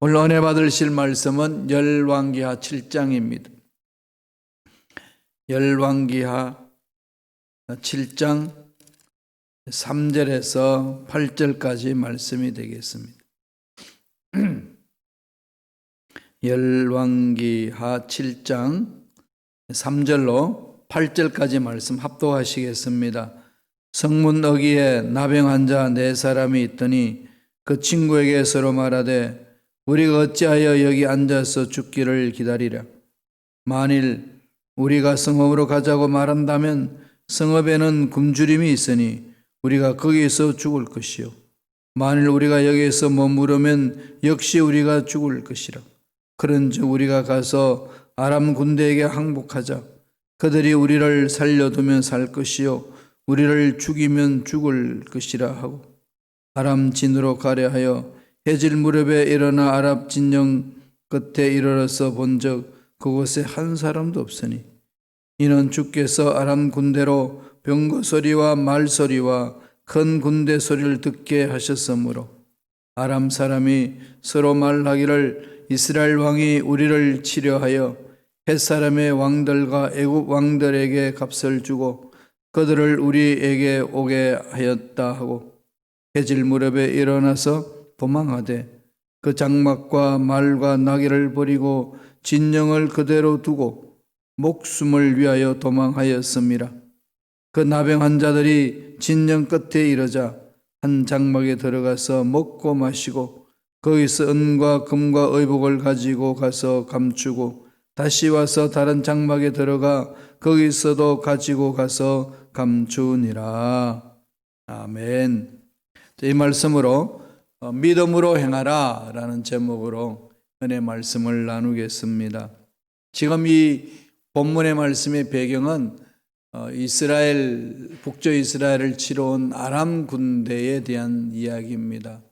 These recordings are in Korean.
오늘 은혜 받으실 말씀은 열왕기하 7장입니다. 열왕기하 7장 3절에서 8절까지 말씀이 되겠습니다. 열왕기하 7장 3절로 8절까지 말씀 합독하시겠습니다. 성문 어귀에 나병 환자 4사람이 있더니 그 친구에게 서로 말하되 우리가 어찌하여 여기 앉아서 죽기를 기다리랴. 만일 우리가 성읍으로 가자고 말한다면 성읍에는 굶주림이 있으니 우리가 거기서 죽을 것이요. 만일 우리가 여기에서 머무르면 역시 우리가 죽을 것이라. 그런즉 우리가 가서 아람 군대에게 항복하자. 그들이 우리를 살려두면 살 것이요 우리를 죽이면 죽을 것이라 하고 아람 진으로 가려 하여 해질 무렵에 일어나 아랍 진영 끝에 이르러서 본즉 그곳에 한 사람도 없으니 이는 주께서 아람 군대로 병거 소리와 말 소리와 큰 군대 소리를 듣게 하셨으므로 아람 사람이 서로 말하기를 이스라엘 왕이 우리를 치려하여 헷 사람의 왕들과 애굽 왕들에게 값을 주고 그들을 우리에게 오게 하였다 하고 해질 무렵에 일어나서 도망하되 그 장막과 말과 나귀를 버리고 진영을 그대로 두고 목숨을 위하여 도망하였습니다. 그 나병 환자들이 진영 끝에 이르자 한 장막에 들어가서 먹고 마시고 거기서 은과 금과 의복을 가지고 가서 감추고 다시 와서 다른 장막에 들어가 거기서도 가지고 가서 감추니라. 아멘. 이 말씀으로 믿음으로 행하라 라는 제목으로 은혜 말씀을 나누겠습니다. 지금 이 본문의 말씀의 배경은 북쪽 이스라엘을 치러 온 아람 군대에 대한 이야기입니다.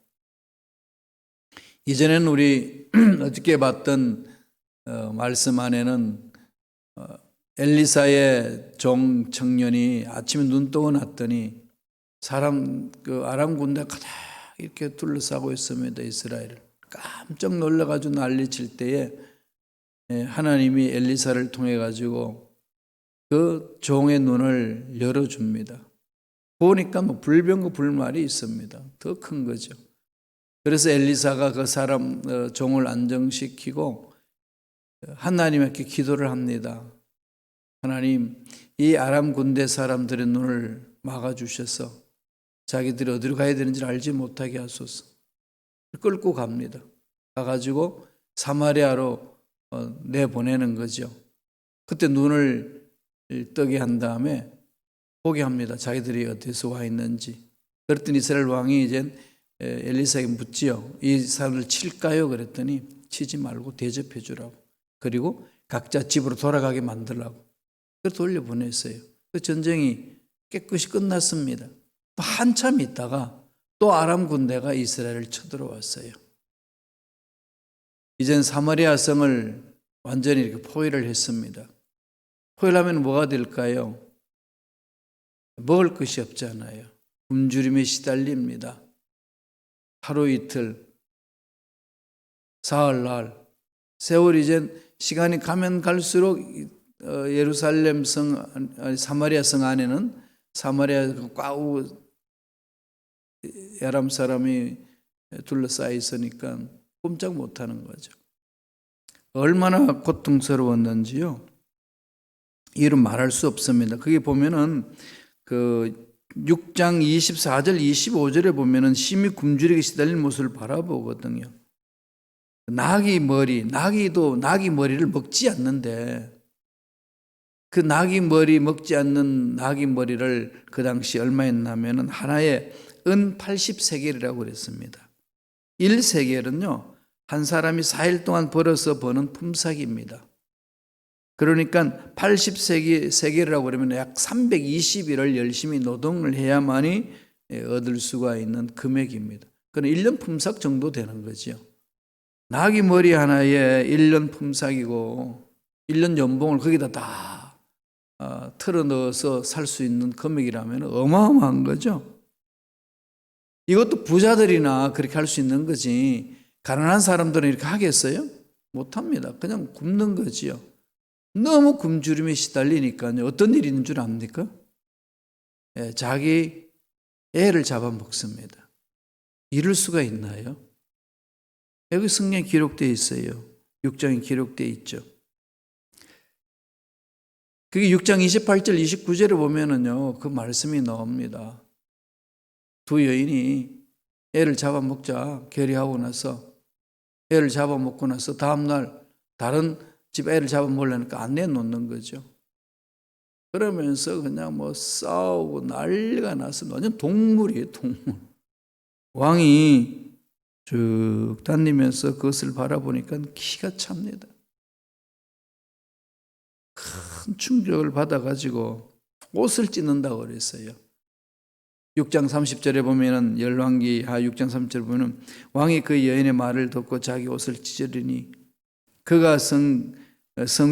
이전에는 우리 어저께 봤던 말씀 안에는 엘리사의 종 청년이 아침에 눈 뜨고 났더니 아람 군대가 가득 이렇게 둘러싸고 있습니다. 이스라엘을 깜짝 놀라가지고 난리칠 때에 하나님이 엘리사를 통해 가지고 그 종의 눈을 열어줍니다. 보니까 불병과 불말이 있습니다. 더 큰 거죠. 그래서 엘리사가 그 사람 종을 안정시키고 하나님께 기도를 합니다. 하나님, 이 아람 군대 사람들의 눈을 막아주셔서 자기들이 어디로 가야 되는지를 알지 못하게 하소서. 끌고 갑니다. 가가지고 사마리아로 내보내는 거죠. 그때 눈을 뜨게 한 다음에 보게 합니다. 자기들이 어디서 와 있는지. 그랬더니 이스라엘 왕이 이제 엘리사에게 묻지요. 이 사람을 칠까요? 그랬더니 치지 말고 대접해 주라고. 그리고 각자 집으로 돌아가게 만들라고. 그래서 돌려보냈어요. 그 전쟁이 깨끗이 끝났습니다. 또 한참 있다가 또 아람 군대가 이스라엘을 쳐들어왔어요. 이젠 사마리아 성을 완전히 이렇게 포위를 했습니다. 포위를 하면 뭐가 될까요? 먹을 것이 없잖아요. 굶주림에 시달립니다. 하루 이틀, 사흘날, 세월이 이젠 시간이 가면 갈수록 예루살렘 성, 사마리아 성 안에는 사마리아 꽉 아람 사람이 둘러싸여 있으니까 꼼짝 못하는 거죠. 얼마나 고통스러웠는지요. 이름 말할 수 없습니다. 거기 보면은 그 6장 24절 25절에 보면은 심히 굶주리게 시달린 모습을 바라보거든요. 나귀 머리를 먹지 않는데 그 먹지 않는 나귀 머리를 그 당시 얼마였냐면은 하나에 은 80세겔이라고 그랬습니다. 1세겔은요, 한 사람이 4일 동안 벌어서 버는 품삯입니다. 그러니까 80세겔이라고 그러면 약 320일을 열심히 노동을 해야만이 얻을 수가 있는 금액입니다. 그건 1년 품삯 정도 되는 거죠. 나귀 머리 하나에 1년 품삯이고 1년 연봉을 거기다 다 털어 넣어서 살 수 있는 금액이라면 어마어마한 거죠. 이것도 부자들이나 그렇게 할 수 있는 거지 가난한 사람들은 이렇게 하겠어요? 못합니다. 그냥 굶는 거지요. 너무 굶주림에 시달리니까요. 어떤 일이 있는 줄 압니까? 자기 애를 잡아먹습니다. 이럴 수가 있나요? 여기 성경에 기록되어 있어요. 6장에 기록되어 있죠. 그게 6장 28절 29절에 보면은요, 그 말씀이 나옵니다. 두 여인이 애를 잡아먹자 결의하고 나서 애를 잡아먹고 나서 다음날 다른 집 애를 잡아먹으려니까 안 내놓는 거죠. 그러면서 그냥 뭐 싸우고 난리가 나서 완전 동물이에요, 동물. 왕이 쭉 다니면서 그것을 바라보니까 기가 찹니다. 큰 충격을 받아가지고 옷을 찢는다고 그랬어요. 6장 30절에 보면은 열왕기하 6장 30절에 보면은 왕이 그 여인의 말을 듣고 자기 옷을 찢으리니 그가 성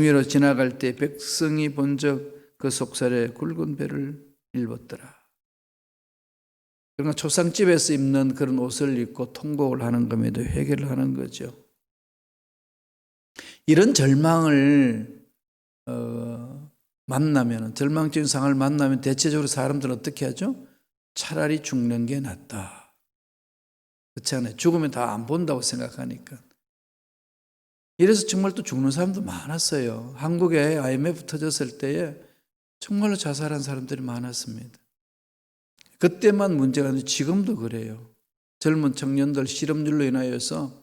위로 지나갈 때 백성이 본적 그 속살에 굵은 배를 입었더라. 그러니까 초상집에서 입는 그런 옷을 입고 통곡을 하는 겁니다. 회개를 하는 거죠. 이런 절망을 만나면, 절망적인 상황을 만나면 대체적으로 사람들은 어떻게 하죠? 차라리 죽는 게 낫다. 그렇지 않아요? 죽으면 다 안 본다고 생각하니까. 이래서 정말 또 죽는 사람도 많았어요. 한국에 IMF 터졌을 때에 정말로 자살한 사람들이 많았습니다. 그때만 문제가 아니라 지금도 그래요. 젊은 청년들 실업률로 인하여서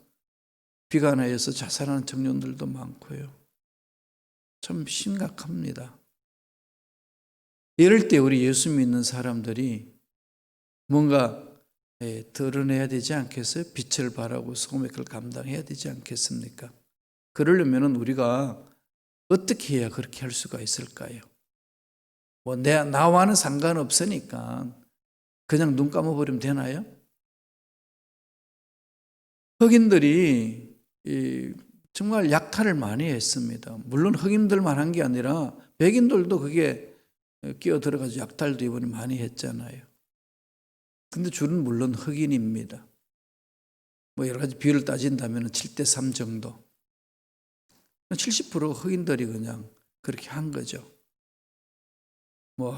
비관하여서 자살하는 청년들도 많고요. 참 심각합니다. 이럴 때 우리 예수 믿는 사람들이 뭔가 드러내야 되지 않겠어요? 빛을 발하고 소금의 그걸 감당해야 되지 않겠습니까? 그러려면 우리가 어떻게 해야 그렇게 할 수가 있을까요? 뭐 나와는 상관없으니까 그냥 눈 감아버리면 되나요? 흑인들이 정말 약탈을 많이 했습니다. 물론 흑인들만 한 게 아니라 백인들도 그게 끼어 들어가서 약탈도 이번에 많이 했잖아요. 근데 주는 물론 흑인입니다. 뭐 여러 가지 비율을 따진다면 7대3 정도. 70% 흑인들이 그냥 그렇게 한 거죠. 뭐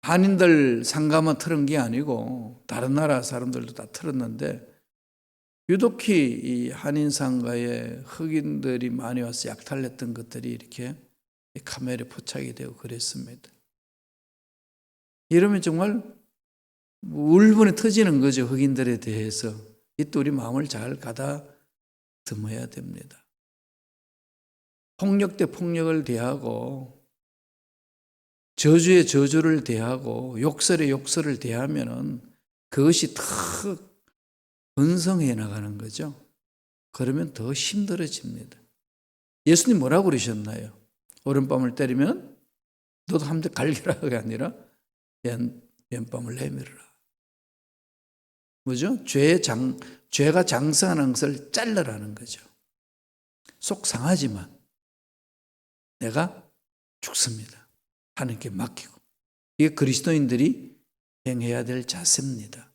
한인들 상가만 틀은 게 아니고 다른 나라 사람들도 다 틀었는데 유독히 이 한인 상가에 흑인들이 많이 와서 약탈했던 것들이 이렇게 카메라에 포착이 되고 그랬습니다. 이러면 정말 울분이 터지는 거죠. 흑인들에 대해서. 이때 우리 마음을 잘 가다듬어야 됩니다. 폭력 대 폭력을 대하고 저주에 저주를 대하고 욕설에 욕설을 대하면은 그것이 더 번성해 나가는 거죠. 그러면 더 힘들어집니다. 예수님 뭐라고 그러셨나요? 오른밤을 때리면 너도 한 대 갈기라가 아니라 왼밤을 내밀어라. 뭐죠? 죄가 장성하는 것을 잘라라는 거죠. 속 상하지만 내가 죽습니다. 하나님께 맡기고. 이게 그리스도인들이 행해야 될 자세입니다.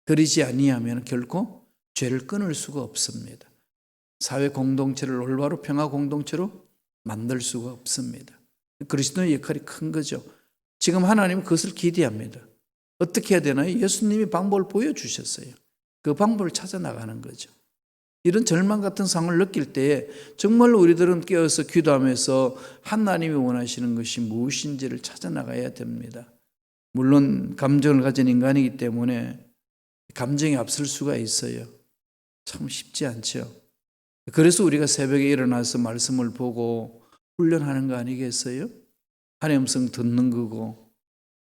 그러지 아니하면 결코 죄를 끊을 수가 없습니다. 사회 공동체를 올바로 평화 공동체로 만들 수가 없습니다. 그리스도의 역할이 큰 거죠. 지금 하나님은 그것을 기대합니다. 어떻게 해야 되나요? 예수님이 방법을 보여주셨어요. 그 방법을 찾아 나가는 거죠. 이런 절망 같은 상황을 느낄 때에 정말로 우리들은 깨어서 기도하면서 하나님이 원하시는 것이 무엇인지를 찾아 나가야 됩니다. 물론 감정을 가진 인간이기 때문에 감정이 앞설 수가 있어요. 참 쉽지 않죠. 그래서 우리가 새벽에 일어나서 말씀을 보고 훈련하는 거 아니겠어요? 하나님의 음성 듣는 거고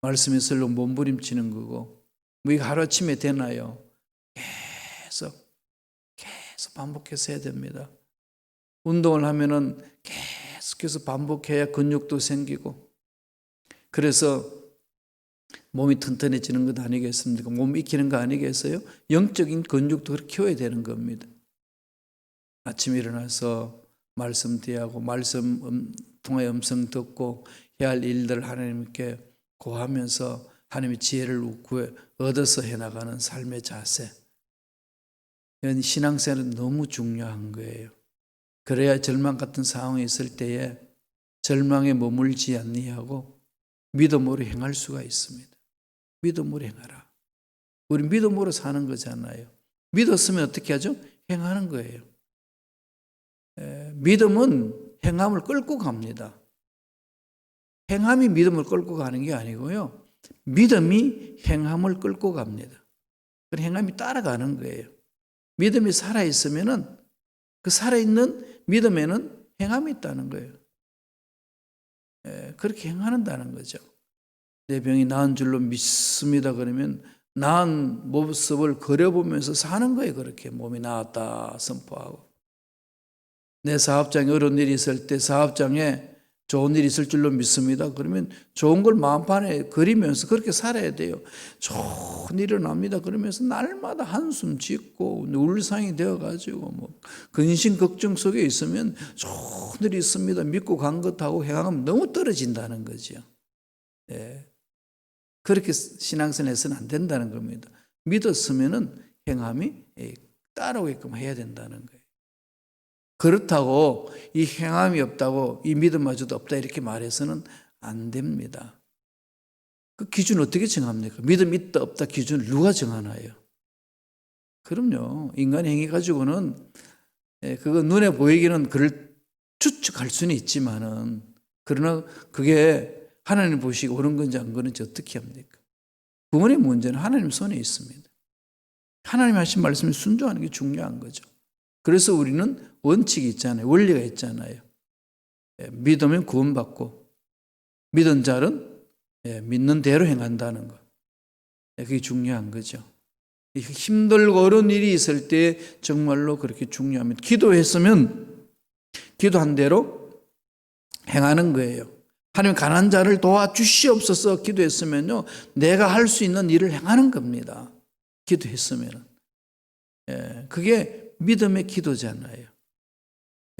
말씀에 설로 몸부림치는 거고 뭐 이거 하루아침에 되나요? 계속 반복해서 해야 됩니다. 운동을 하면은 계속해서 반복해야 근육도 생기고 그래서 몸이 튼튼해지는 것 아니겠습니까? 몸 익히는 거 아니겠어요? 영적인 근육도 그렇게 키워야 되는 겁니다. 아침에 일어나서 말씀 대하고 말씀 통해 음성 듣고 해야 할 일들을 하나님께 고하면서 하나님의 지혜를 얻어서 해나가는 삶의 자세. 이런 신앙생활은 너무 중요한 거예요. 그래야 절망 같은 상황이 있을 때에 절망에 머물지 아니하고 믿음으로 행할 수가 있습니다. 믿음으로 행하라. 우리 믿음으로 사는 거잖아요. 믿었으면 어떻게 하죠? 행하는 거예요. 믿음은 행함을 끌고 갑니다. 행함이 믿음을 끌고 가는 게 아니고요. 믿음이 행함을 끌고 갑니다. 그 행함이 따라가는 거예요. 믿음이 살아있으면은 그 살아있는 믿음에는 행함이 있다는 거예요. 그렇게 행한다는 거죠. 내 병이 나은 줄로 믿습니다. 그러면 나은 모습을 그려보면서 사는 거예요. 그렇게 몸이 나았다 선포하고. 내 사업장에 어려운 일이 있을 때 사업장에 좋은 일이 있을 줄로 믿습니다. 그러면 좋은 걸 마음판에 그리면서 그렇게 살아야 돼요. 좋은 일이 일어납니다. 그러면서 날마다 한숨 짓고 울상이 되어가지고 뭐 근심 걱정 속에 있으면 좋은 일이 있습니다. 믿고 간 것하고 행하면 너무 떨어진다는 거죠. 그렇게 신앙생활에서는 안 된다는 겁니다. 믿었으면은 행함이 따라오게끔 해야 된다는 거예요. 그렇다고 이 행함이 없다고 이 믿음마저도 없다 이렇게 말해서는 안 됩니다. 그 기준을 어떻게 정합니까? 믿음 있다 없다 기준을 누가 정하나요? 그럼요. 인간 행위 가지고는 그거 눈에 보이기는 그를 추측할 수는 있지만은 그러나 그게 하나님 보시고 옳은 건지 안 그런지 어떻게 합니까? 구원의 문제는 하나님 손에 있습니다. 하나님 하신 말씀에 순종하는 게 중요한 거죠. 그래서 우리는 원칙이 있잖아요. 원리가 있잖아요. 믿으면 구원받고 믿은 자는 믿는 대로 행한다는 것. 그게 중요한 거죠. 힘들고 어려운 일이 있을 때 정말로 그렇게 중요합니다. 기도했으면 기도한 대로 행하는 거예요. 하나님 가난한 자를 도와주시옵소서 기도했으면요. 내가 할 수 있는 일을 행하는 겁니다. 기도했으면. 그게 믿음의 기도잖아요.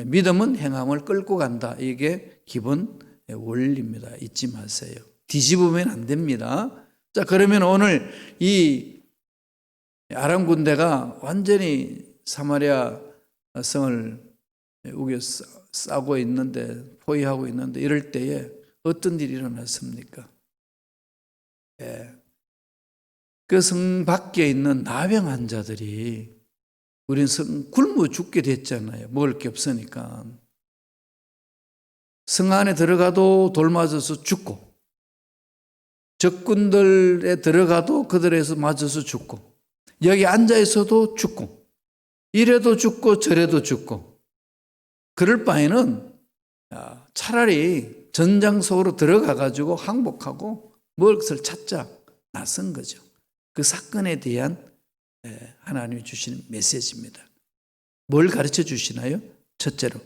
믿음은 행함을 끌고 간다. 이게 기본 원리입니다. 잊지 마세요. 뒤집으면 안 됩니다. 자, 그러면 오늘 이 아람 군대가 완전히 사마리아 성을 우겨 싸고 있는데, 포위하고 있는데, 이럴 때에 어떤 일이 일어났습니까? 그 성 밖에 있는 나병 환자들이 우리는 굶어 죽게 됐잖아요. 먹을 게 없으니까. 성 안에 들어가도 돌 맞아서 죽고, 적군들에 들어가도 그들에서 맞아서 죽고, 여기 앉아 있어도 죽고, 이래도 죽고 저래도 죽고. 그럴 바에는 차라리 전장 속으로 들어가 가지고 항복하고 먹을 것을 찾자 나선 거죠. 그 사건에 대한 하나님이 주시는 메시지입니다. 뭘 가르쳐 주시나요? 첫째로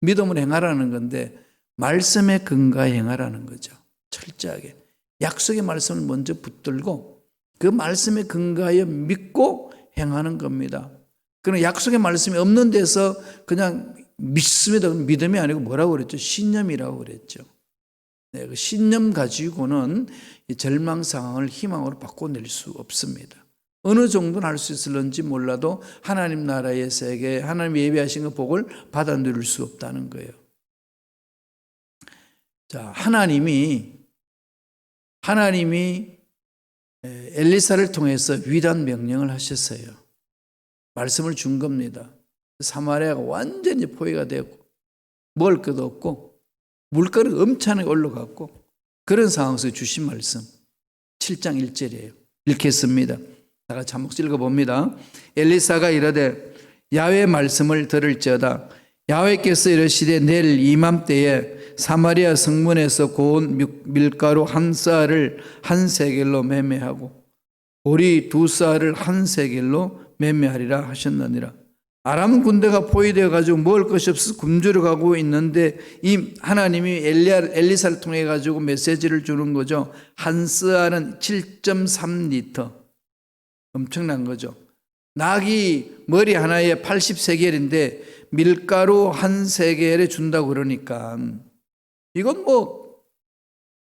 믿음을 행하라는 건데 말씀에 근거해 행하라는 거죠. 철저하게 약속의 말씀을 먼저 붙들고 그 말씀에 근거하여 믿고 행하는 겁니다. 그러나 약속의 말씀이 없는 데서 그냥 믿습니다. 믿음이 아니고 뭐라고 그랬죠? 신념이라고 그랬죠. 그 신념 가지고는 절망 상황을 희망으로 바꿔낼 수 없습니다. 어느 정도는 할 수 있을런지 몰라도 하나님 나라의 세계, 하나님 예비하신 그 복을 받아 누릴 수 없다는 거예요. 자, 하나님이 엘리사를 통해서 위대한 명령을 하셨어요. 말씀을 준 겁니다. 사마리아가 완전히 포위가 되고 먹을 것도 없고 물가는 엄청나게 올라갔고 그런 상황에서 주신 말씀 7장 1절이에요. 읽겠습니다. 다 같이 한 목 읽어봅니다. 엘리사가 이르되 야훼의 말씀을 들을지어다. 야훼께서 이르시되 내일 이맘때에 사마리아 성문에서 고운 밀가루 한 쌀을 한 세겔로 매매하고 보리 두 쌀을 한 세겔로 매매하리라 하셨느니라. 아람 군대가 포위되어 가지고 먹을 것이 없어서 굶주려 가고 있는데 이 하나님이 엘리사를 통해 가지고 메시지를 주는 거죠. 한 쌀은 7.3리터. 엄청난 거죠. 낙이 머리 하나에 80세겔인데 밀가루 한 세겔에 준다고 그러니까 이건 뭐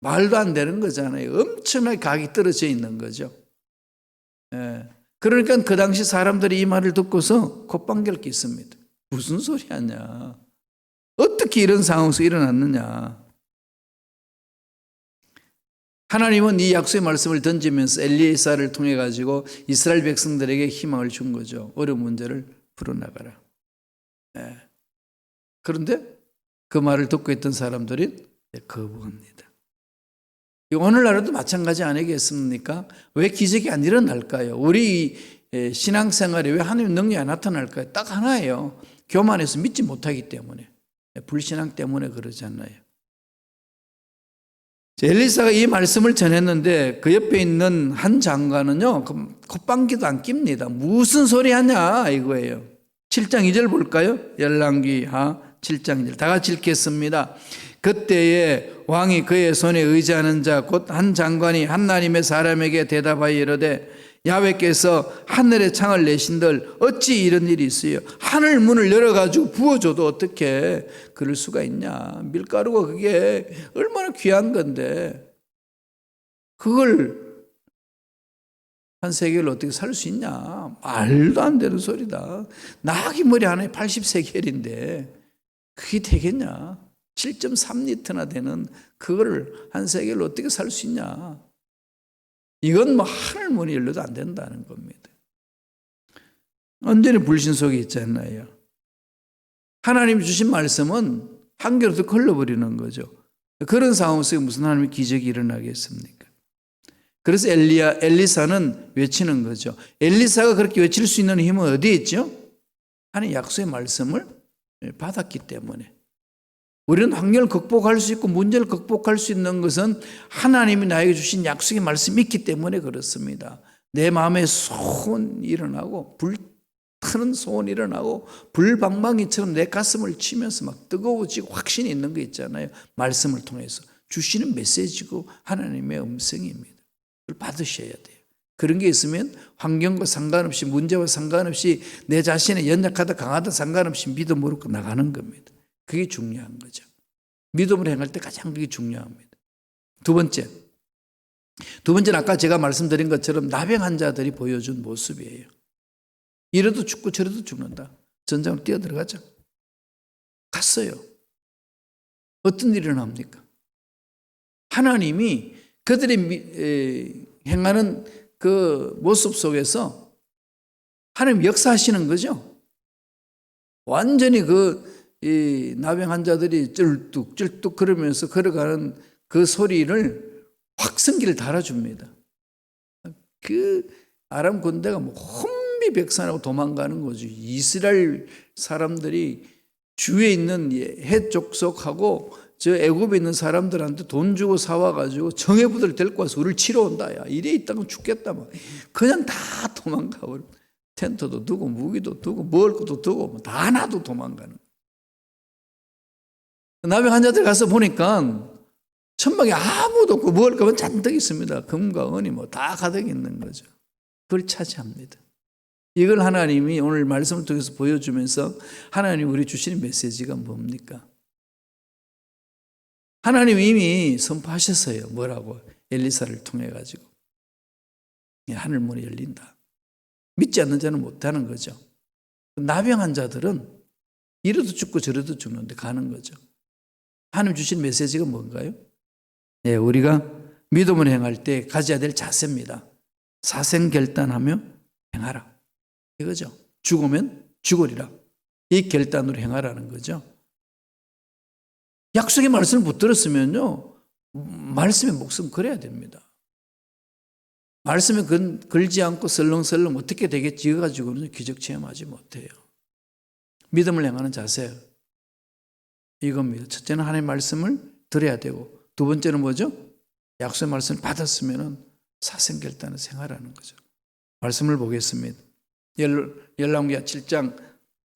말도 안 되는 거잖아요. 엄청나게 가격이 떨어져 있는 거죠. 그러니까 그 당시 사람들이 이 말을 듣고서 콧방귀를 뀌습니다. 무슨 소리 하냐? 어떻게 이런 상황에서 일어났느냐? 하나님은 이 약속의 말씀을 던지면서 엘리사를 통해 가지고 이스라엘 백성들에게 희망을 준 거죠. 어려운 문제를 풀어나가라. 네. 그런데 그 말을 듣고 있던 사람들이 거부합니다. 오늘날에도 마찬가지 아니겠습니까? 왜 기적이 안 일어날까요? 우리 신앙생활에 왜 하나님의 능력이 안 나타날까요? 딱 하나예요. 교만해서 믿지 못하기 때문에. 불신앙 때문에 그러잖아요. 엘리사가 이 말씀을 전했는데 그 옆에 있는 한 장관은요, 콧방귀도 안 낍니다. 무슨 소리 하냐 이거예요. 7장 2절 볼까요? 열왕기하 7장 2절 다 같이 읽겠습니다. 그때에 왕이 그의 손에 의지하는 자 곧 한 장관이 하나님의 사람에게 대답하여 이르되 야훼께서 하늘의 창을 내신들 어찌 이런 일이 있어요? 하늘 문을 열어가지고 부어줘도 어떻게 그럴 수가 있냐? 밀가루가 그게 얼마나 귀한 건데 그걸 한 세겔로 어떻게 살 수 있냐? 말도 안 되는 소리다. 나귀 머리 하나에 80세겔인데 그게 되겠냐? 7.3리터나 되는 그거를 한 세겔로 어떻게 살 수 있냐? 이건 뭐 하늘 문이 열려도 안 된다는 겁니다. 완전히 불신 속에 있잖아요. 하나님이 주신 말씀은 한결도 걸러버리는 거죠. 그런 상황 속에 무슨 하나님의 기적이 일어나겠습니까? 그래서 엘리사는 외치는 거죠. 엘리사가 그렇게 외칠 수 있는 힘은 어디에 있죠? 하나님 약속의 말씀을 받았기 때문에. 우리는 환경을 극복할 수 있고 문제를 극복할 수 있는 것은 하나님이 나에게 주신 약속의 말씀이 있기 때문에 그렇습니다. 내 마음에 소원이 일어나고 불타는 소원이 일어나고 불방망이처럼 내 가슴을 치면서 막 뜨거워지고 확신이 있는 거 있잖아요. 말씀을 통해서 주시는 메시지고 하나님의 음성입니다. 그걸 받으셔야 돼요. 그런 게 있으면 환경과 상관없이 문제와 상관없이 내 자신의 연약하다 강하다 상관없이 믿음으로 나가는 겁니다. 그게 중요한 거죠. 믿음으로 행할 때 가장 그게 중요합니다. 두 번째는 아까 제가 말씀드린 것처럼 나병 환자들이 보여준 모습이에요. 이래도 죽고 저래도 죽는다. 전장으로 뛰어들어가죠. 갔어요. 어떤 일이 일어납니까? 하나님이 그들이 행하는 그 모습 속에서 하나님 역사하시는 거죠. 완전히 이 나병 환자들이 쩔뚝쩔뚝 그러면서 걸어가는 그 소리를 확성기를 달아줍니다. 그 아람 군대가 뭐 혼비백산하고 도망가는 거죠. 이스라엘 사람들이 주위에 있는 헷 족속하고 저 애굽에 있는 사람들한테 돈 주고 사와가지고 정예부들 데리고 와서 우리를 치러 온다. 야, 이래 있다면 죽겠다. 막. 그냥 다 도망가 버려. 텐트도 두고 무기도 두고 먹을 것도 두고 다 놔도 도망가는 거예요. 나병 환자들 가서 보니까 천막에 아무도 없고 먹을 것만 잔뜩 있습니다. 금과 은이 뭐 다 가득 있는 거죠. 그걸 차지합니다. 이걸 하나님이 오늘 말씀을 통해서 보여주면서 하나님 우리 주시는 메시지가 뭡니까? 하나님 이미 선포하셨어요. 뭐라고? 엘리사를 통해 가지고 하늘 문이 열린다. 믿지 않는 자는 못하는 거죠. 나병 환자들은 이래도 죽고 저래도 죽는데 가는 거죠. 하나님 주신 메시지가 뭔가요? 네, 우리가 믿음을 행할 때 가져야 될 자세입니다. 사생결단하며 행하라. 이거죠. 죽으면 죽으리라. 이 결단으로 행하라는 거죠. 약속의 말씀을 붙들었으면요, 말씀의 목숨 걸어야 됩니다. 말씀에 걸지 않고 설렁설렁 어떻게 되겠지 이거가지고는 기적 체험하지 못해요. 믿음을 행하는 자세 이겁니다. 첫째는 하나님의 말씀을 들어야 되고 두 번째는 뭐죠? 약속의 말씀을 받았으면 사생결단을 생활하는 거죠. 말씀을 보겠습니다. 열왕기하 7장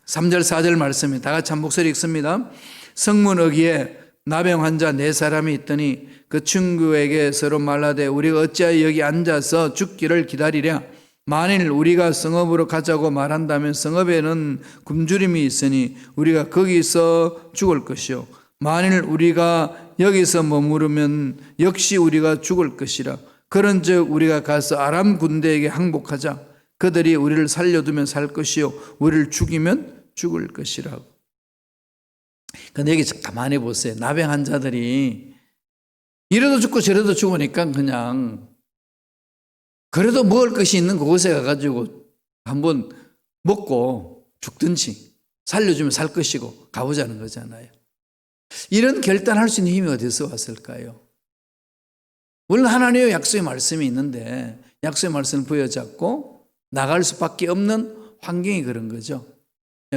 3절 4절 말씀입니다. 다 같이 한 목소리 읽습니다. 성문 어귀에 나병 환자 4사람이 있더니 그 친구에게 서로 말하되 우리가 어찌하여 여기 앉아서 죽기를 기다리랴. 만일 우리가 성읍으로 가자고 말한다면 성읍에는 굶주림이 있으니 우리가 거기서 죽을 것이요 만일 우리가 여기서 머무르면 역시 우리가 죽을 것이라. 그런즉 우리가 가서 아람 군대에게 항복하자. 그들이 우리를 살려두면 살 것이요 우리를 죽이면 죽을 것이라고. 근데 여기 가만히 보세요. 나병한 자들이 이래도 죽고 저래도 죽으니까 그냥 그래도 먹을 것이 있는 그곳에 가가지고 한번 먹고 죽든지 살려주면 살 것이고 가보자는 거잖아요. 이런 결단할 수 있는 힘이 어디서 왔을까요? 물론 하나님의 약속의 말씀이 있는데 약속의 말씀을 부여잡고 나갈 수밖에 없는 환경이 그런 거죠.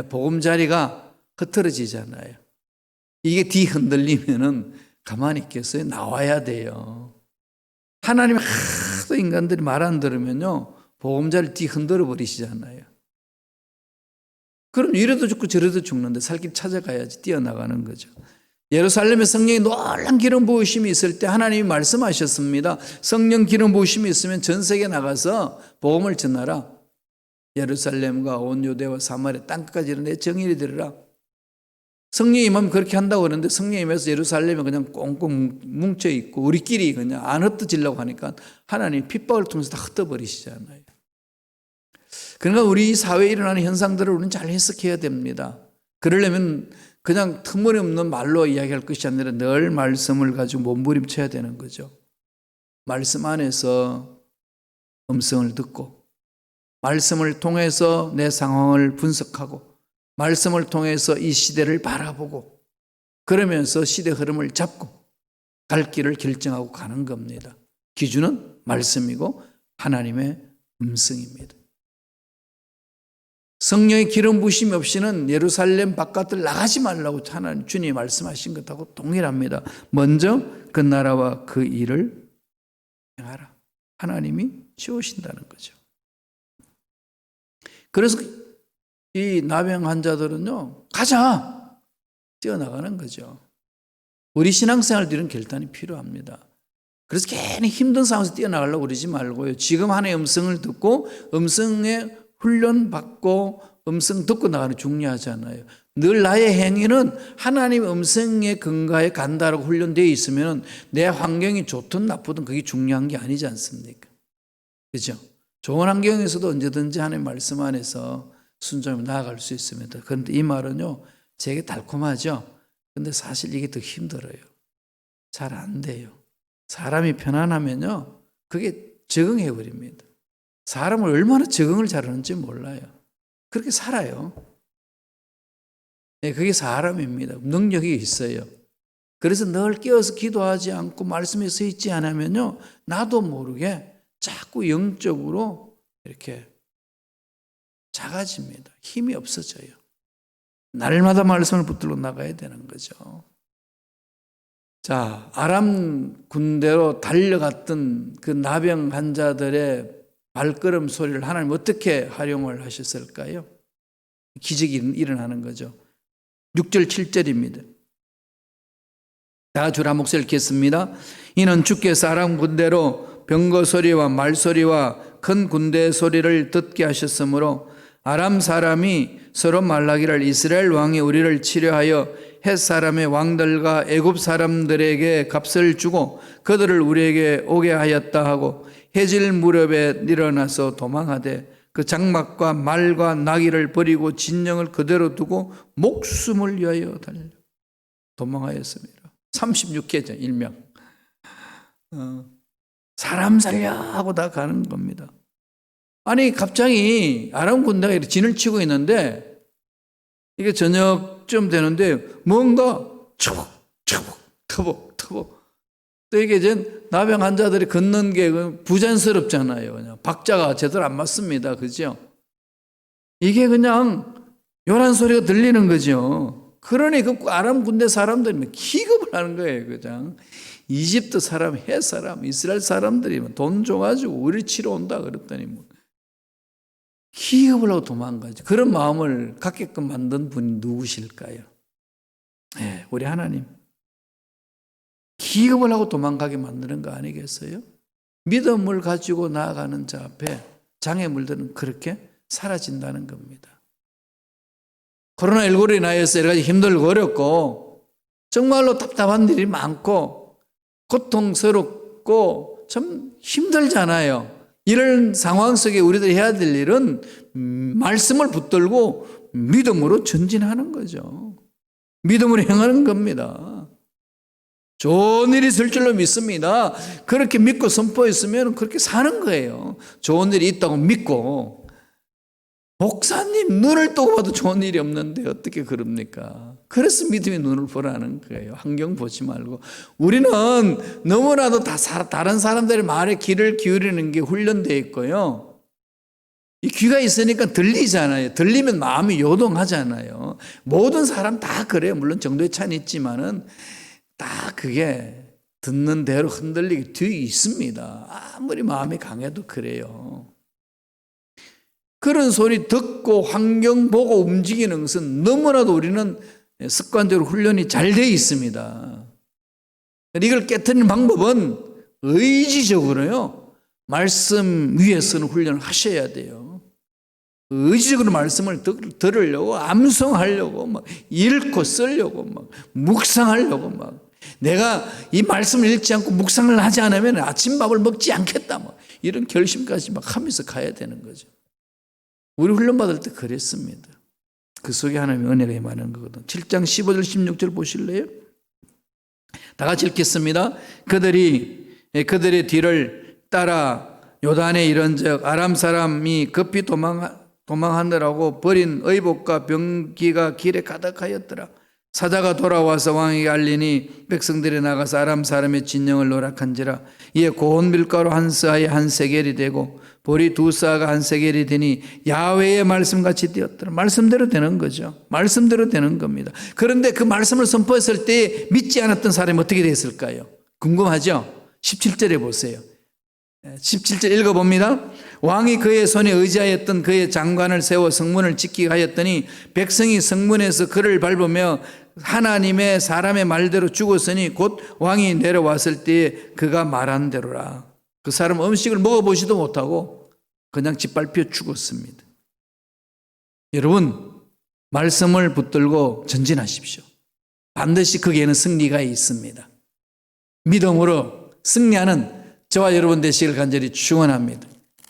보금자리가 흐트러지잖아요. 이게 뒤 흔들리면은 가만히 있겠어요? 나와야 돼요. 하나님이 하도 인간들이 말 안 들으면요, 보금자리 뒤 흔들어 버리시잖아요. 그럼 이래도 죽고 저래도 죽는데 살 길 찾아가야지 뛰어나가는 거죠. 예루살렘에 성령의 놀란 기름 부으심이 있을 때 하나님이 말씀하셨습니다. 성령 기름 부으심이 있으면 전 세계에 나가서 복음을 전하라. 예루살렘과 온 유대와 사마리아 땅끝까지 이르내 정의를 들으라. 성령이 임하면 그렇게 한다고 그러는데 성령이 임해서 예루살렘에 그냥 꽁꽁 뭉쳐있고 우리끼리 그냥 안 흩어지려고 하니까 하나님이 핍박을 통해서 다 흩어버리시잖아요. 그러니까 우리 사회에 일어나는 현상들을 우리는 잘 해석해야 됩니다. 그러려면 그냥 터무니없는 말로 이야기할 것이 아니라 늘 말씀을 가지고 몸부림쳐야 되는 거죠. 말씀 안에서 음성을 듣고 말씀을 통해서 내 상황을 분석하고 말씀을 통해서 이 시대를 바라보고 그러면서 시대 흐름을 잡고 갈 길을 결정하고 가는 겁니다. 기준은 말씀이고 하나님의 음성입니다. 성령의 기름 부으심 없이는 예루살렘 바깥을 나가지 말라고 하나님 주님이 말씀하신 것하고 동일합니다. 먼저 그 나라와 그 일을 행하라. 하나님이 지으신다는 거죠. 그래서 이 나병 환자들은요, 가자! 뛰어나가는 거죠. 우리 신앙생활도 이런 결단이 필요합니다. 그래서 괜히 힘든 상황에서 뛰어나가려고 그러지 말고요. 지금 하나님의 음성을 듣고 음성에 훈련받고 음성 듣고 나가는 게 중요하잖아요. 늘 나의 행위는 하나님 음성의 근거에 간다라고 훈련되어 있으면 내 환경이 좋든 나쁘든 그게 중요한 게 아니지 않습니까? 그렇죠? 좋은 환경에서도 언제든지 하나님 말씀 안에서 순종하며 나아갈 수 있습니다. 그런데 이 말은요, 제게 달콤하죠? 근데 사실 이게 더 힘들어요. 잘 안 돼요. 사람이 편안하면요, 그게 적응해버립니다. 사람을 얼마나 적응을 잘하는지 몰라요. 그렇게 살아요. 네, 그게 사람입니다. 능력이 있어요. 그래서 늘 깨어서 기도하지 않고 말씀에 서 있지 않으면요, 나도 모르게 자꾸 영적으로 이렇게 작아집니다. 힘이 없어져요. 날마다 말씀을 붙들고 나가야 되는 거죠. 자, 아람 군대로 달려갔던 그 나병 환자들의 발걸음 소리를 하나님 어떻게 활용을 하셨을까요? 기적이 일어나는 거죠. 6절 7절입니다. 다 줄 한 목소리 읽겠습니다. 이는 주께서 아람 군대로 병거 소리와 말 소리와 큰 군대의 소리를 듣게 하셨으므로 아람 사람이 서로 말하기를 이스라엘 왕이 우리를 치려하여 헷 사람의 왕들과 애굽 사람들에게 값을 주고 그들을 우리에게 오게 하였다 하고 해질 무렵에 일어나서 도망하되 그 장막과 말과 나귀를 버리고 진영을 그대로 두고 목숨을 위하여 달려 도망하였습니다. 36회죠, 일명. 사람 살려 하고 다 가는 겁니다. 아니 갑자기 아람 군대가 이렇게 진을 치고 있는데 이게 저녁쯤 되는데 뭔가 터벅 또 이게 이제 나병 환자들이 걷는 게 부자연스럽잖아요. 그냥 박자가 제대로 안 맞습니다. 그죠? 이게 그냥 요란 소리가 들리는 거죠. 그러니 그 아람 군대 사람들이 기겁을 하는 거예요. 그냥 이집트 사람, 헷 사람, 이스라엘 사람들이 돈 줘가지고 우리 치러 온다 그랬더니 뭐 기겁을 하고 도망가죠. 그런 마음을 갖게끔 만든 분이 누구실까요? 네, 우리 하나님. 기겁을 하고 도망가게 만드는 거 아니겠어요? 믿음을 가지고 나아가는 자 앞에 장애물들은 그렇게 사라진다는 겁니다. 코로나19로 인하여서 여러 가지 힘들고 어렵고 정말로 답답한 일이 많고 고통스럽고 참 힘들잖아요. 이런 상황 속에 우리들이 해야 될 일은 말씀을 붙들고 믿음으로 전진하는 거죠. 믿음으로 행하는 겁니다. 좋은 일이 있을 줄로 믿습니다. 그렇게 믿고 선포했으면 그렇게 사는 거예요. 좋은 일이 있다고 믿고. 목사님 눈을 뜨고 봐도 좋은 일이 없는데 어떻게 그럽니까? 그래서 믿음의 눈을 보라는 거예요. 환경 보지 말고. 우리는 너무나도 다른 사람들의 말에 귀를 기울이는 게 훈련되어 있고요. 이 귀가 있으니까 들리잖아요. 들리면 마음이 요동하잖아요. 모든 사람 다 그래요. 물론 정도의 차이는 있지만은 다 그게 듣는 대로 흔들리게 뒤에 있습니다. 아무리 마음이 강해도 그래요. 그런 소리 듣고 환경 보고 움직이는 것은 너무나도 우리는 습관적으로 훈련이 잘 되어 있습니다. 이걸 깨트리는 방법은 의지적으로요. 말씀 위에서는 훈련을 하셔야 돼요. 의지적으로 말씀을 들으려고 암송하려고 막 읽고 쓰려고 막 묵상하려고 막 내가 이 말씀을 읽지 않고 묵상을 하지 않으면 아침밥을 먹지 않겠다 뭐 이런 결심까지 막 하면서 가야 되는 거죠. 우리 훈련 받을 때 그랬습니다. 그 속에 하나님의 은혜가 임하는 거거든. 7장 15절 16절 보실래요? 다 같이 읽겠습니다. 그들의 뒤를 따라 요단에 이른즉 아람 사람이 급히 도망하느라고 버린 의복과 병기가 길에 가득하였더라. 사자가 돌아와서 왕에게 알리니 백성들이 나가서 아람 사람의 진영을 노략한지라. 이에 고운 밀가루 한 스아에 한 세겔이 되고 보리 두 스아가 한 세겔이 되니 야훼의 말씀같이 되었더라. 말씀대로 되는 거죠. 말씀대로 되는 겁니다. 그런데 그 말씀을 선포했을 때 믿지 않았던 사람이 어떻게 됐을까요? 궁금하죠? 17절에 보세요. 17절 읽어봅니다. 왕이 그의 손에 의지하였던 그의 장관을 세워 성문을 지키게 하였더니 백성이 성문에서 그를 밟으며 하나님의 사람의 말대로 죽었으니 곧 왕이 내려왔을 때에 그가 말한 대로라. 그 사람 음식을 먹어보지도 못하고 그냥 짓밟혀 죽었습니다. 여러분 말씀을 붙들고 전진하십시오. 반드시 거기에는 승리가 있습니다. 믿음으로 승리하는 저와 여러분 되시길 간절히 축원합니다.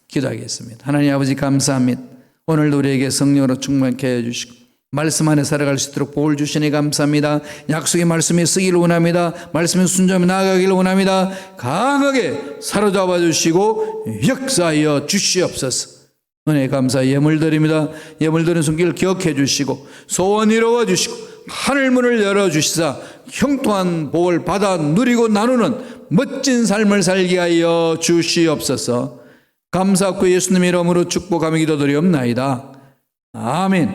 기도하겠습니다. 하나님 아버지 감사합니다. 오늘도 우리에게 성령으로 충만케 하여 주시고 말씀 안에 살아갈 수 있도록 복을 주시니 감사합니다. 약속의 말씀에 쓰기를 원합니다. 말씀에 순종하며 나아가기를 원합니다. 강하게 사로잡아 주시고 역사하여 주시옵소서. 은혜 감사 예물 드립니다. 예물 드리는 손길을 기억해 주시고 소원 이루어 주시고 하늘문을 열어주시사 형통한 복을 받아 누리고 나누는 멋진 삶을 살게 하여 주시옵소서. 감사하고 예수님의 이름으로 축복하며 기도드리옵나이다. 아멘.